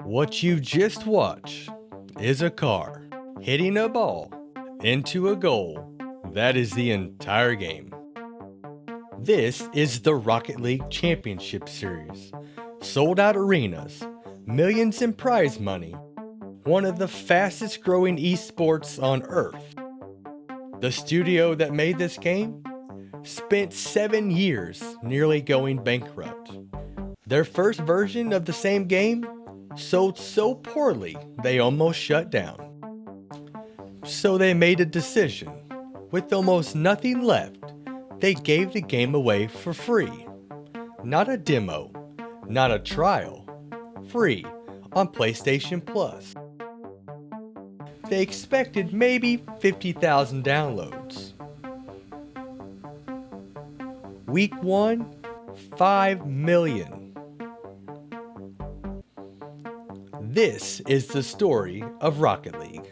What you just watched is a car hitting a ball into a goal. That is the entire game. This is the Rocket League Championship Series. Sold out arenas, millions in prize money, one of the fastest growing esports on Earth. The studio that made this game spent 7 years nearly going bankrupt. Their first version of the same game sold so poorly they almost shut down. So they made a decision. With almost nothing left, they gave the game away for free. Not a demo, not a trial, free on PlayStation Plus. They expected maybe 50,000 downloads. Week 1, 5 million. This is the story of Rocket League.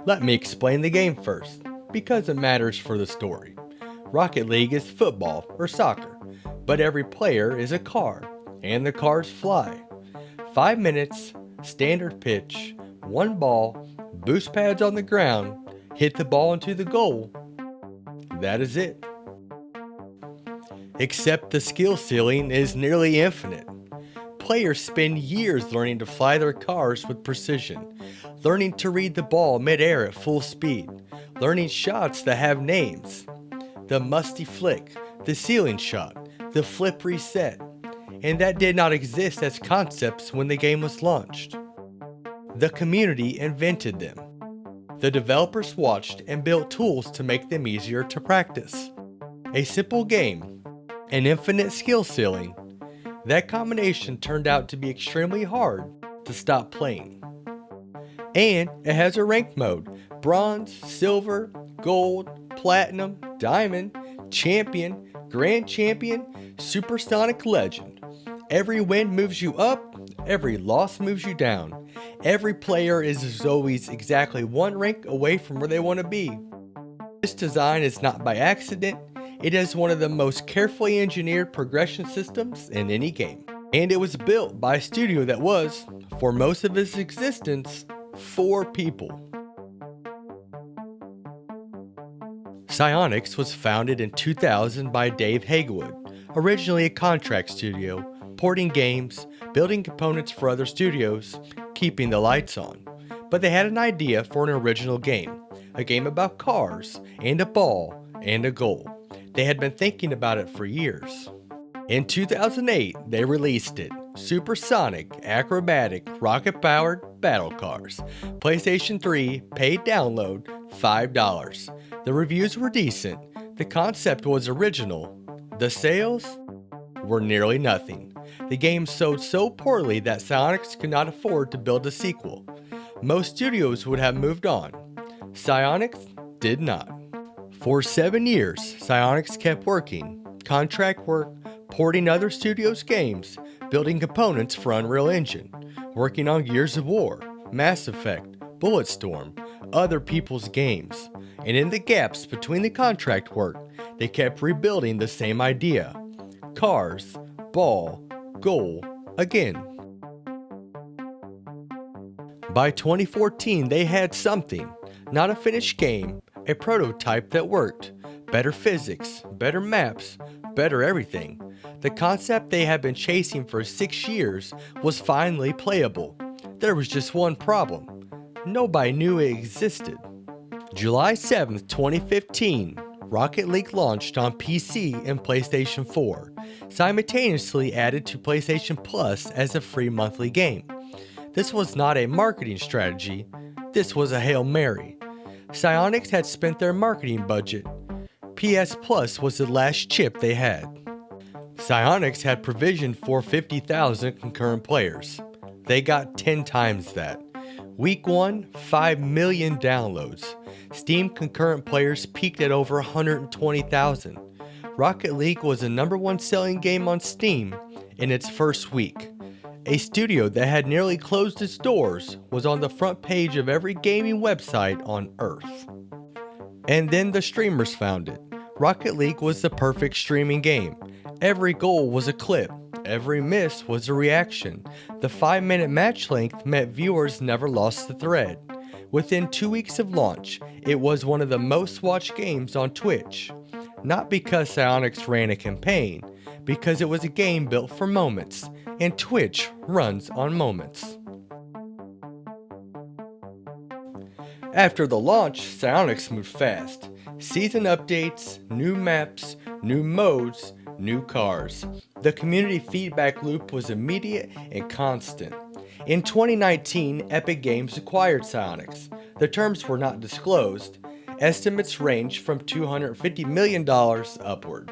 Let me explain the game first, because it matters for the story. Rocket League is football or soccer, but every player is a car, and the cars fly. 5 minutes, standard pitch, one ball, boost pads on the ground, hit the ball into the goal. That is it. Except the skill ceiling is nearly infinite. Players spend years learning to fly their cars with precision, learning to read the ball mid-air at full speed, learning shots that have names. The musty flick, the ceiling shot, the flip reset, and that did not exist as concepts when the game was launched. The community invented them. The developers watched and built tools to make them easier to practice. A simple game, an infinite skill ceiling. That combination turned out to be extremely hard to stop playing. And it has a rank mode: bronze, silver, gold, platinum, diamond, champion, grand champion, supersonic legend. Every win moves you up, every loss moves you down. Every player is always exactly one rank away from where they want to be. This design is not by accident. It is one of the most carefully engineered progression systems in any game. And it was built by a studio that was, for most of its existence, 4 people. Psyonix was founded in 2000 by Dave Hagewood, originally a contract studio, porting games, building components for other studios, keeping the lights on. But they had an idea for an original game, a game about cars, and a ball, and a goal. They had been thinking about it for years. In 2008, they released it. Supersonic, acrobatic, rocket-powered battle cars. PlayStation 3, paid download, $5. The reviews were decent. The concept was original. The sales were nearly nothing. The game sold so poorly that Psyonix could not afford to build a sequel. Most studios would have moved on. Psyonix did not. For 7 years, Psyonix kept working, contract work, porting other studios' games, building components for Unreal Engine, working on Gears of War, Mass Effect, Bulletstorm, other people's games. And in the gaps between the contract work, they kept rebuilding the same idea: cars, ball, goal, again. By 2014, they had something, not a finished game, a prototype that worked. Better physics, better maps, better everything. The concept they had been chasing for 6 years was finally playable. There was just one problem. Nobody knew it existed. July 7th, 2015, Rocket League launched on PC and PlayStation 4, simultaneously added to PlayStation Plus as a free monthly game. This was not a marketing strategy, this was a Hail Mary. Psyonix had spent their marketing budget. PS Plus was the last chip they had. Psyonix had provisioned for 50,000 concurrent players. They got 10 times that. Week 1, 5 million downloads. Steam concurrent players peaked at over 120,000. Rocket League was the #1 selling game on Steam in its first week. A studio that had nearly closed its doors was on the front page of every gaming website on Earth. And then the streamers found it. Rocket League was the perfect streaming game. Every goal was a clip. Every miss was a reaction. The 5-minute match length meant viewers never lost the thread. Within 2 weeks of launch, it was one of the most watched games on Twitch. Not because Psyonix ran a campaign, because it was a game built for moments, and Twitch runs on moments. After the launch, Psyonix moved fast. Season updates, new maps, new modes, new cars. The community feedback loop was immediate and constant. In 2019, Epic Games acquired Psyonix. The terms were not disclosed. Estimates range from $250 million upward.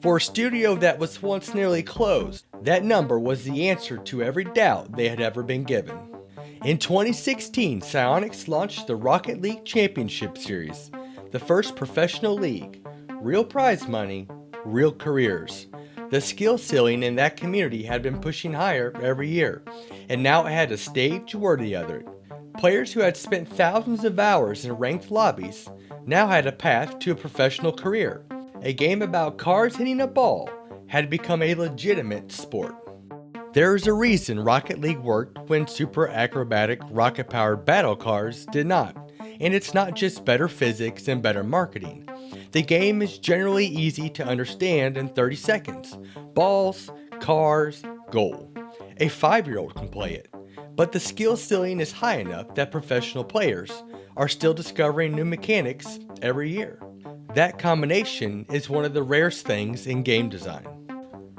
For a studio that was once nearly closed, that number was the answer to every doubt they had ever been given. In 2016, Psyonix launched the Rocket League Championship Series, the first professional league. Real prize money, real careers. The skill ceiling in that community had been pushing higher every year, and now it had a stage worthy of it. Players who had spent thousands of hours in ranked lobbies now had a path to a professional career. A game about cars hitting a ball had become a legitimate sport. There is a reason Rocket League worked when super acrobatic rocket-powered battle cars did not, and it's not just better physics and better marketing. The game is generally easy to understand in 30 seconds. Balls, cars, goal. A 5-year-old can play it. But the skill ceiling is high enough that professional players are still discovering new mechanics every year. That combination is one of the rarest things in game design.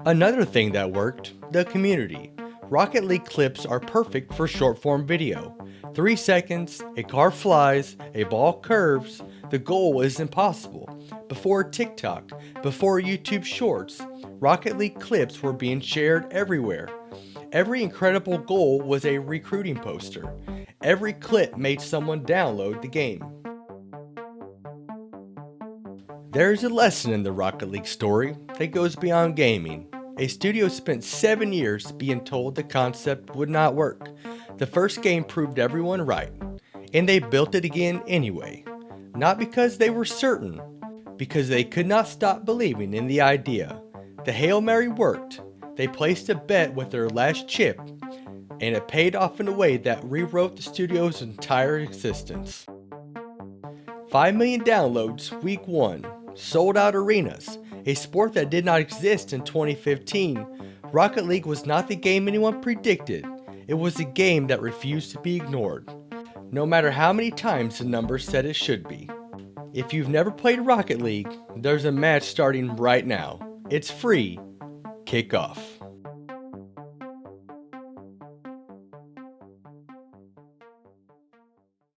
Another thing that worked, the community. Rocket League clips are perfect for short-form video. 3 seconds, a car flies, a ball curves, the goal is impossible. Before TikTok, before YouTube Shorts, Rocket League clips were being shared everywhere. Every incredible goal was a recruiting poster. Every clip made someone download the game. There's a lesson in the Rocket League story that goes beyond gaming. A studio spent 7 years being told the concept would not work. The first game proved everyone right, and they built it again anyway. Not because they were certain, because they could not stop believing in the idea. The Hail Mary worked. They placed a bet with their last chip, and it paid off in a way that rewrote the studio's entire existence. 5 million downloads week 1, sold out arenas, a sport that did not exist in 2015. Rocket League was not the game anyone predicted. It was a game that refused to be ignored, no matter how many times the numbers said it should be. If you've never played Rocket League, there's a match starting right now. It's free. Kick off.